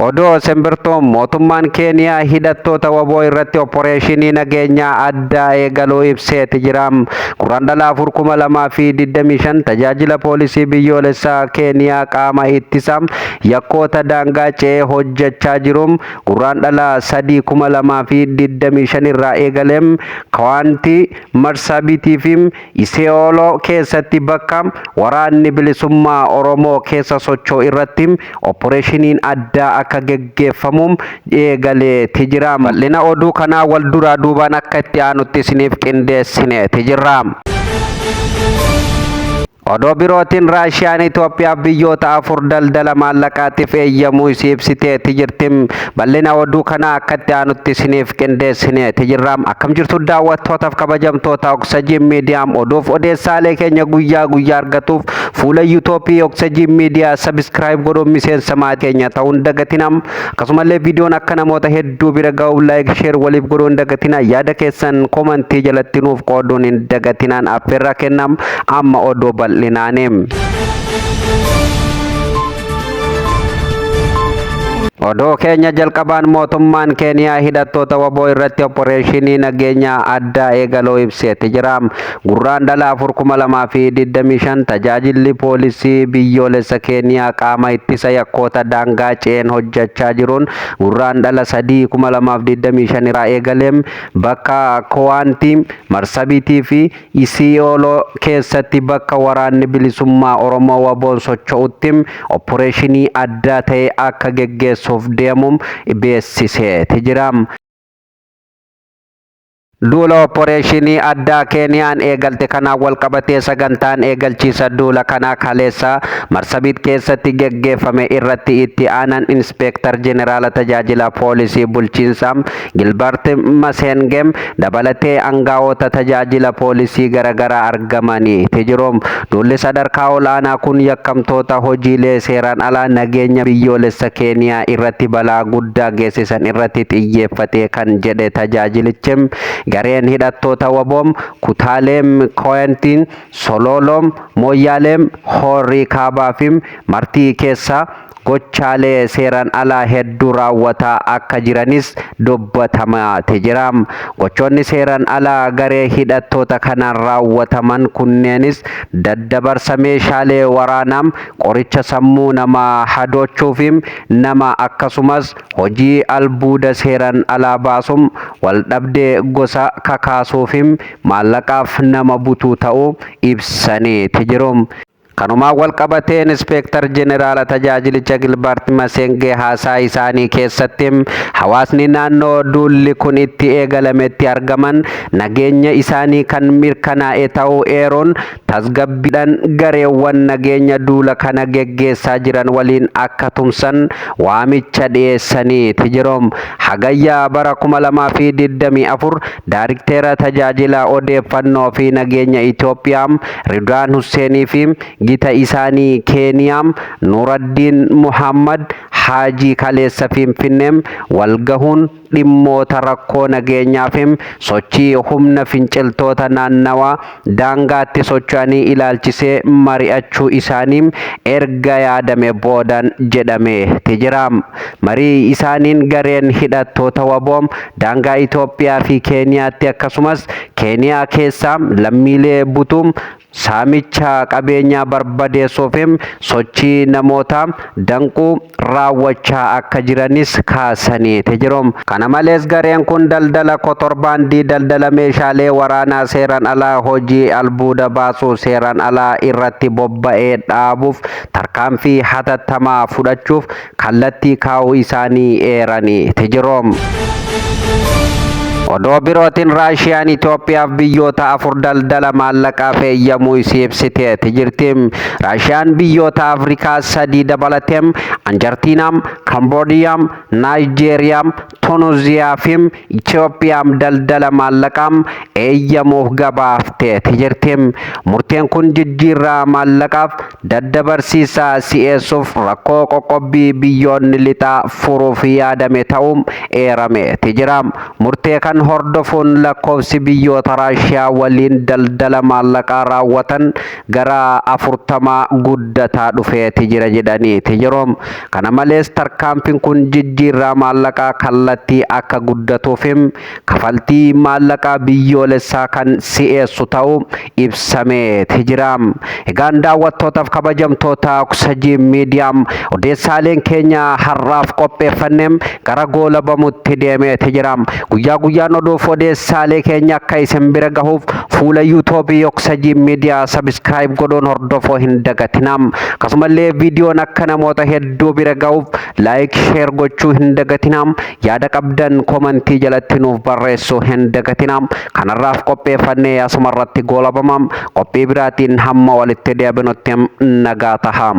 Odoo simbirtuun mootummaan Keeniyaa hidhattoota waboo irratti opporeeshinii nageenyaa addaa eegaluu ibseeti jira. Guraandhala 2025 tajaajila poolisii biyyoolessaa Keeniyaa qaama ittisa yakkoota daangaa ce'ee hojjechaa jiru. Guraandhala 2025 irraa eegaleem kawaantii Marsaabitii fi Isiyooloo keessatti bakka waraanni bilisummaa Oromoo keessa socho'u irratti opporeeshiniin addaa akka geggeeffamu eegaleeti jira. Bal'ina oduu kanaa wal duraa duubaan akka itti aanutti isiniif qindeessineeti jira. Odoo birootiin Raashiyaan Itoophiyaa biyyoota 4 daldala maallaqaatiif eeyyamuu isii ibsiteeti jirti. Bal'ina oduu kanaa akka itti aanutti isiniif qindeessineeti jirra. Akkam jirtu daawwattootaaf kabajamtoota Oxygen Media oduuf odeessaalee keenya guyyaa guyyaa argatuuf fuula YouTube Oxygen Media subscribe godhuun miseensa maatii keenya ta'uun dagatinam. Akkasumallee viidiyoon akka namoota hedduu bira ga'uuf like share waliif godhuun dagatina. Yaada keessan komentii jalatti nuuf qooduun hin dagatinaan affeerraa kennam. Amma oduu bal'inaanim. Odoo keenya jalqabaan mootummaan Keeniyaa hidhattoota waboo irratti opporeeshinii nageenyaa addaa eegaluu ibseeti jira. Guraandhala 2025 tajaajilli poolisii biyyoolessa Keeniyaa qaama ittisa yakkoota daangaa ce'een hojjechaa jiruun Guraandhala 2025 irraa eegaleem bakka kawaantii Marsaabitii fi Isiyooloo keessatti bakka waraanni bilisummaa Oromoo waboon socho'utti opporeeshinii addaa ta'e akka geggeessu deemum beeksiseeti jira. Duula opporeeshinii addaa Keeniyaan eegalte kanaan wal qabatee sagantaan eegalchiisa duula kanaa kaleessa Marsabit keessatti geggeeffame irratti itti aanan Inspektar Jeneraala tajaajila poolisii bulchiinsaa Gilbert Masengem dabalatee aangawoota tajaajila poolisii garaagaraa argamaniiti jiru. Duulli sadarkaa olaanaa kun yakkamtoota hojiilee seeraan alaa nageenya biyyoolessa Keeniyaa irratti balaa guddaa geessisan irratti xiyyeeffatee kan jedhe tajaajilichi gareen hidhattoota waboom kutaaleem kawaantiin Sololoom Mooyaaleem Horii Kaabaa fi Martii keessa gochaalee seeraan alaa hedduu raawwataa akka jiranis dubbatamaati jira. Gochoonni seeraan alaa garee hidhattoota kanaan raawwataman kunneenis daddabarsa meeshaalee waraanaa, qoricha sammuu namaa hadoochuu fi nama akkasumas hojii albuuda seeraan alaa baasuun waldhabdee gosa kakaasuu fi maallaqaaf nama butuu ta'uu ibsaniiti jiru. Kanumaan wal qabatee Inspektar Jeneraala tajaajilicha Gilbert Masengee haasaa isaanii keessatti hawaasni naannoo duulli kun itti eegalametti argaman nageenya isaanii kan mirkanaa'e ta'uu eeruun tasgabbiidhaan gareewwan nageenya duula kana geggeessaa jiran waliin akka tumsan waamicha dhiyeessaniiti jiru. Hagayyaa bara 2024 Daayirikteera tajaajila odeeffannoo fi nageenya Itoophiyaa Ridwaan Husseenii fi gita isaanii Keeniyaa Nuraddiin Muhammad Haajii kaleessa Finfinneem walgahuun dhimmoota rakkoo nageenyaa fi sochii humna finciltoota naannawaa daangaatti socho'anii ilaalchisee mari'achuu isaanii erga yaadame boodan jedhameeti jira. Marii isaaniin gareen hidhattoota waboom daangaa Itoophiyaa fi Keeniyaatti akkasumas Keeniyaa keessaa lammiilee butuum saamicha qabeenyaa barbadeessuu fi sochii namoota danquu raawwachaa akka jiranis kaasaniiti jiru. Kana malees gareen kun daldala kotorbaandii, daldala meeshaalee waraanaa seeraan alaa, hojii albuuda baasuu seeraan alaa irratti bobba'ee dhaabuuf tarkaanfii hatattamaa fudhachuuf kallattii kaa'uu isaanii eeraniiti jiru. Odoo birootiin Raashiyaan Itoophiyaaf biyyoota 4 daldala maallaqaaf eeyyamuu isii ibsiteeti jirti. Raashiyaan biyyoota Afrikaa 3 dabalatee Arjentiinaam, Kamboodiyaam, Naayijeeriyaam, Tunuuziyaa fi Itoophiyaam daldala maallaqaam eeyyamuuf gabaafteeti jirti. Murteen kun jijjiirraa maallaqaaf daddabarsiisaa si'eessuuf rakkoo qoqqobbii biyyoonni lixaa furuuf yaadame ta'uun eerameeti jira. Murtee kana kan hordofuun lakkoofsi biyyoota Raashiyaa waliin daldala maallaqaa raawwatan gara 40 guddataa dhufeeti jira jedhaniiti jiru. Kana malees tarkaanfiin kun jijjiirraa maallaqaa kallattii akka guddatuufim kafaltii maallaqaa biyyoolessaa kan si'eessu ta'uu ibsameeti jira. Egaan daawwattootaaf kabajamtoota Oksijin Miidiyaam odeessaaleen keenya har'aaf qopheeffanneem gara goolabamutti deemeeti jira. Guyyaa guyyaan oduuf odeessaalee keenya akka isin bira gahuuf fuula yuutuubii Oksijin Miidiyaa sabskiraayib godhuun hordofuu hin dagatinaa. Akkasumallee viidiyoon akka namoota hedduu bira gahuuf laayik sheer gochuu hin dagatinaa. Yaada qabdan komentii jalatti nuuf barreessuu hin dagatinaa. Kanarraaf qopheeffannee asumarratti goolabamam qophii biraatiin hamma walitti deebinutti nagaa tahaa.